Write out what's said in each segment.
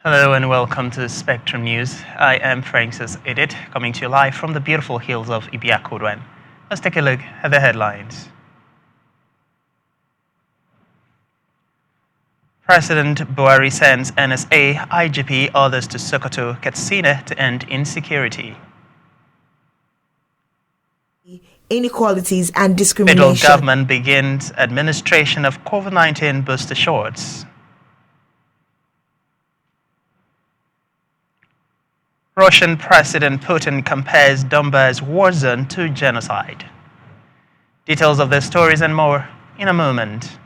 Hello and welcome to Spectrum News. I am Francis Edit, coming to you live from the beautiful hills of Ibiakodwan. Let's take a look at the headlines. President Buhari sends NSA, IGP, others to Sokoto, Katsina to end insecurity. Inequalities and discrimination. Federal government begins administration of COVID-19 booster shots. Russian President Putin compares Donbass war zone to genocide. Details of the stories and more in a moment.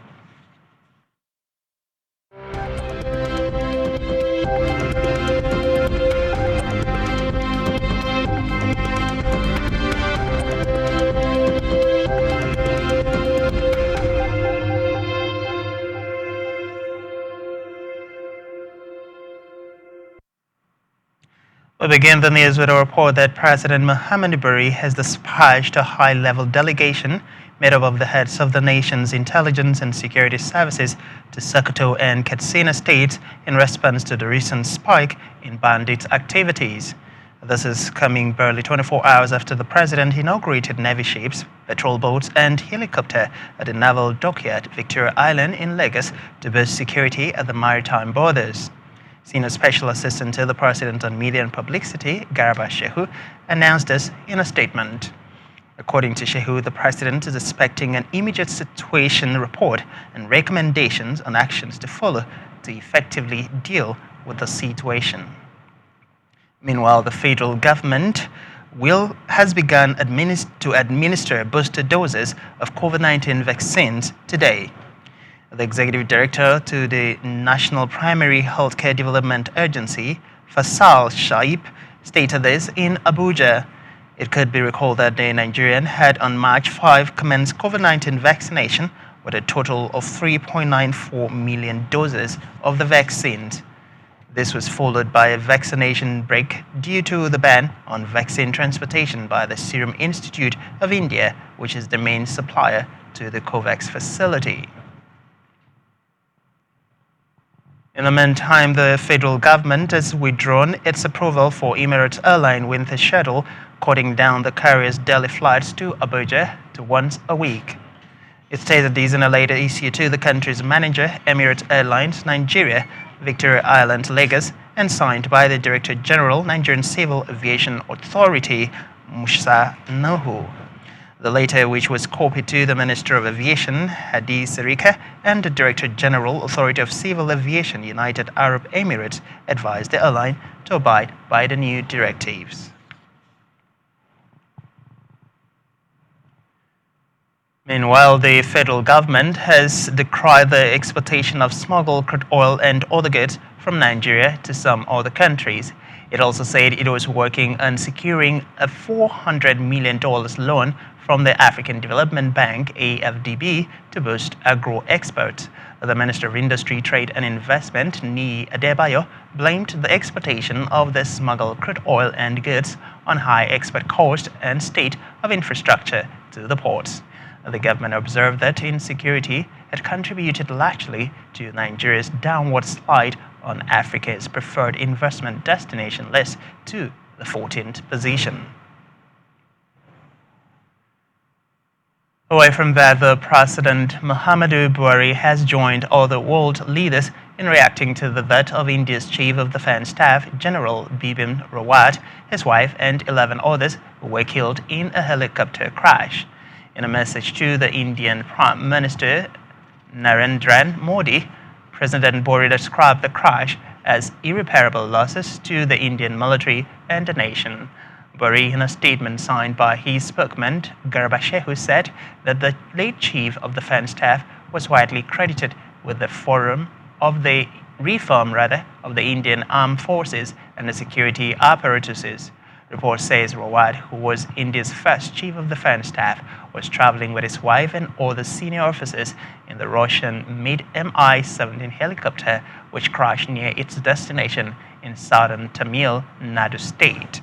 We begin the news with a report that President Muhammadu Buhari has dispatched a high-level delegation made up of the heads of the nation's intelligence and security services to Sokoto and Katsina states in response to the recent spike in bandit activities. This is coming barely 24 hours after the president inaugurated Navy ships, patrol boats and helicopter at the naval dockyard Victoria Island in Lagos to boost security at the maritime borders. Senior Special Assistant to the President on Media and Publicity, Garba Shehu, announced this in a statement. According to Shehu, the President is expecting an immediate situation report and recommendations on actions to follow to effectively deal with the situation. Meanwhile, the federal government has begun to administer booster doses of COVID-19 vaccines today. The executive director to the National Primary Healthcare Development Agency, Faisal Shaib, stated this in Abuja. It could be recalled that the Nigerian had on March 5 commenced COVID-19 vaccination with a total of 3.94 million doses of the vaccines. This was followed by a vaccination break due to the ban on vaccine transportation by the Serum Institute of India, which is the main supplier to the COVAX facility. In the meantime, the federal government has withdrawn its approval for Emirates Airline winter shuttle, cutting down the carrier's daily flights to Abuja to once a week. It stated this in a letter issued to the country's manager, Emirates Airlines Nigeria, Victoria Island, Lagos, and signed by the Director General, Nigerian Civil Aviation Authority, Musa Nuhu. The letter, which was copied to the Minister of Aviation, Hadi Sirika, and the Director General, Authority of Civil Aviation, United Arab Emirates, advised the airline to abide by the new directives. Meanwhile, the federal government has decried the exportation of smuggled crude oil and other goods from Nigeria to some other countries. It also said it was working on securing a $400 million loan from the African Development Bank, AFDB, to boost agro exports. The Minister of Industry, Trade and Investment, Niyi Adebayo, blamed the exportation of the smuggled crude oil and goods on high export cost and state of infrastructure to the ports. The government observed that insecurity had contributed largely to Nigeria's downward slide on Africa's preferred investment destination list to the 14th position. Away from that, the President Muhammadu Buhari has joined other world leaders in reacting to the death of India's Chief of Defense Staff, General Bipin Rawat, his wife, and 11 others who were killed in a helicopter crash. In a message to the Indian Prime Minister Narendra Modi, President Buhari described the crash as irreparable losses to the Indian military and the nation. Buhari, in a statement signed by his spokesman, Garba Shehu, said that the late Chief of Defense Staff was widely credited with the reform of the Indian Armed Forces and the security apparatuses. Report says Rawat, who was India's first Chief of Defense Staff, was traveling with his wife and other senior officers in the Russian Mi-17 helicopter, which crashed near its destination in southern Tamil Nadu state.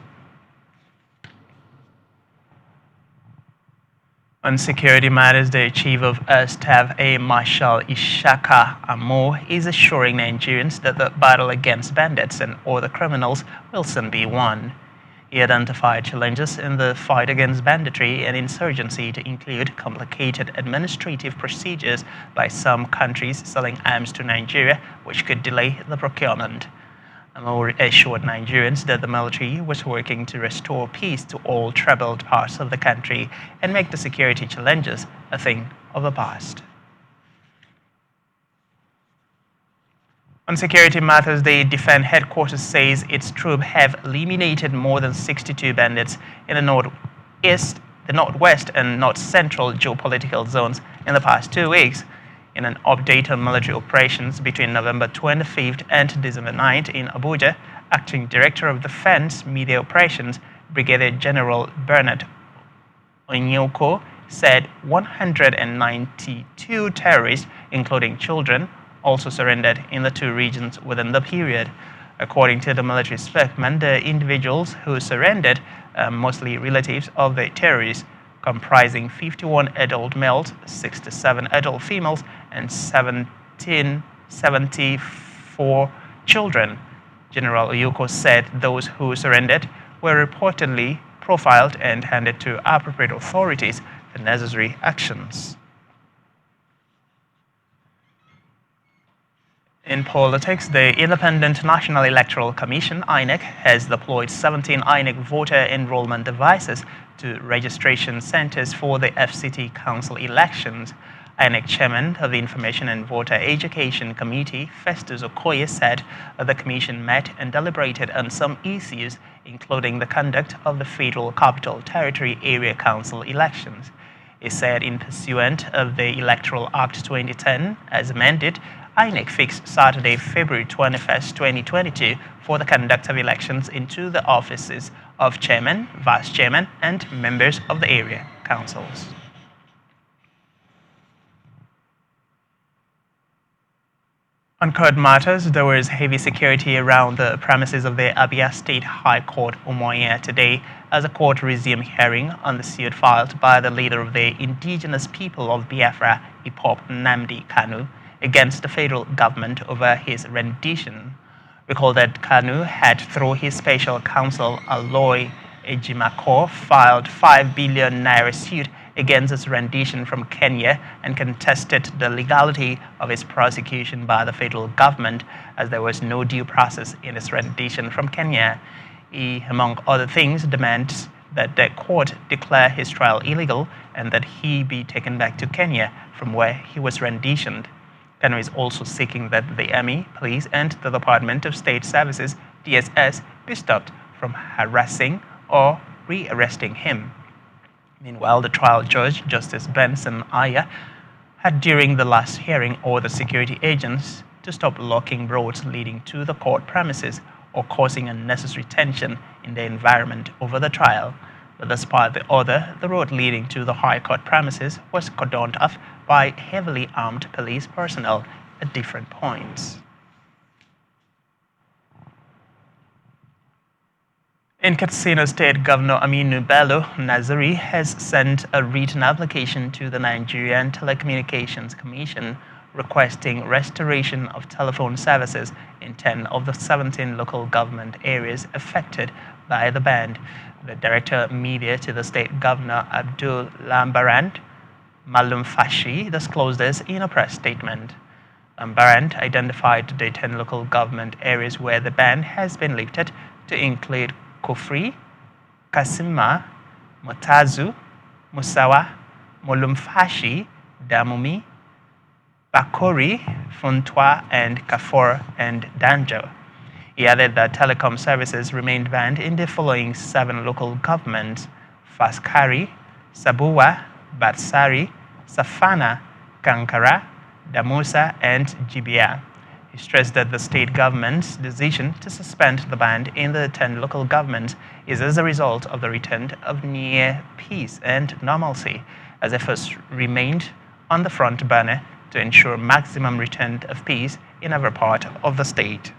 On security matters, the Chief of Air Staff, Air Marshal Ishaka Amo, is assuring Nigerians that the battle against bandits and other criminals will soon be won. He identified challenges in the fight against banditry and insurgency to include complicated administrative procedures by some countries selling arms to Nigeria, which could delay the procurement. Amo assured Nigerians that the military was working to restore peace to all troubled parts of the country and make the security challenges a thing of the past. On security matters, the Defense Headquarters says its troops have eliminated more than 62 bandits in the northeast, the northwest, and north central geopolitical zones in the past 2 weeks. In an update on military operations between November 25th and December 9th in Abuja, Acting Director of Defense Media Operations, Brigadier General Bernard Onyoko, said 192 terrorists, including children, also surrendered in the two regions within the period. According to the military spokesman, the individuals who surrendered are mostly relatives of the terrorists, comprising 51 adult males, 67 adult females, and 74 children. General Oyuko said those who surrendered were reportedly profiled and handed to appropriate authorities for necessary actions. In politics, the Independent National Electoral Commission, INEC, has deployed 17 INEC voter enrollment devices to registration centers for the FCT Council elections. INEC Chairman of the Information and Voter Education Committee, Festus Okoye, said the Commission met and deliberated on some issues, including the conduct of the Federal Capital Territory Area Council elections. He said in pursuant of the Electoral Act 2010, as amended, INEC fixed Saturday, February 21, 2022 for the conduct of elections into the offices of chairman, vice chairman, and members of the area councils. On court matters, there was heavy security around the premises of the Abia State High Court, Umuahia, today as the court resumed hearing on the suit filed by the leader of the indigenous people of Biafra, Ipop Nnamdi Kanu, against the federal government over his rendition. Recall that Kanu had, through his special counsel, Aloy Ejimako, filed 5 billion naira suit against his rendition from Kenya and contested the legality of his prosecution by the federal government, as there was no due process in his rendition from Kenya. He, among other things, demands that the court declare his trial illegal and that he be taken back to Kenya from where he was renditioned. Kanu is also seeking that the Army, Police, and the Department of State Services, DSS, be stopped from harassing or re-arresting him. Meanwhile, the trial judge, Justice Benson Aya, had during the last hearing ordered security agents to stop blocking roads leading to the court premises or causing unnecessary tension in the environment over the trial. But despite the order, the road leading to the High Court premises was cordoned off by heavily armed police personnel at different points. In Katsina State, Governor Aminu Bello Nazari has sent a written application to the Nigerian Telecommunications Commission requesting restoration of telephone services in 10 of the 17 local government areas affected by the ban. The Director of Media to the State Governor, Abdul Lambarand Malum Fashi, disclosed this in a press statement. Lambarand identified the 10 local government areas where the ban has been lifted to include Kofri, Kasima, Motazu, Musawa, Molumfashi, Damumi, Bakori, Funtwa, and Kafor and Danjo. He added that telecom services remained banned in the following 7 local governments: Faskari, Sabuwa, Batsari, Safana, Kankara, Damusa, and Jibia. He stressed that the state government's decision to suspend the ban in the 10 local governments is as a result of the return of near peace and normalcy, as efforts remained on the front burner to ensure maximum return of peace in every part of the state.